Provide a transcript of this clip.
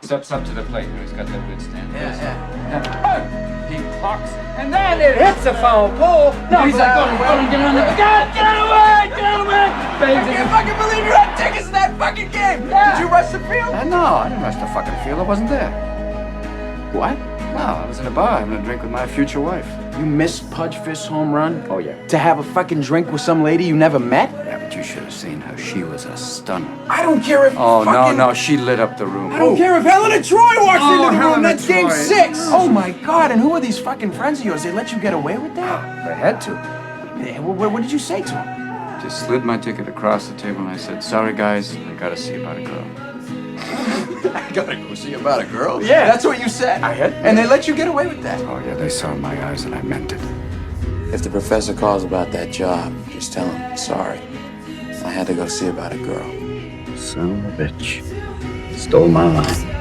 Steps up to the plate. He's got that good stand. Yeah. He clocks it. And then it hits the foul pole. No, he's like, get on the get away! I can't fucking believe you had tickets to that fucking game! Yeah. Did you rush the field? No, I didn't rush the fucking field. I wasn't there. What? No, I was in a bar having a drink with my future wife. You missed Pudge Fist's home run? Oh, yeah. To have a fucking drink with some lady you never met? Yeah, but you should have seen her. She was a stunner. I don't care if Oh, fucking... no, she lit up the room. I don't care if Helena Troy walks Oh, into the room. Helena That's game Troy. 6. Oh, my God. And who are these fucking friends of yours? They let you get away with that? They had to. Yeah, what did you say to them? Just slid my ticket across the table and I said, sorry, guys, I gotta see about a girl. I gotta go see about a girl? Yeah. That's what you said? I had- And they let you get away with that? Oh, yeah, they saw in my eyes and I meant it. If the professor calls about that job, just tell him, sorry. I had to go see about a girl. Son of a bitch. Stole my line.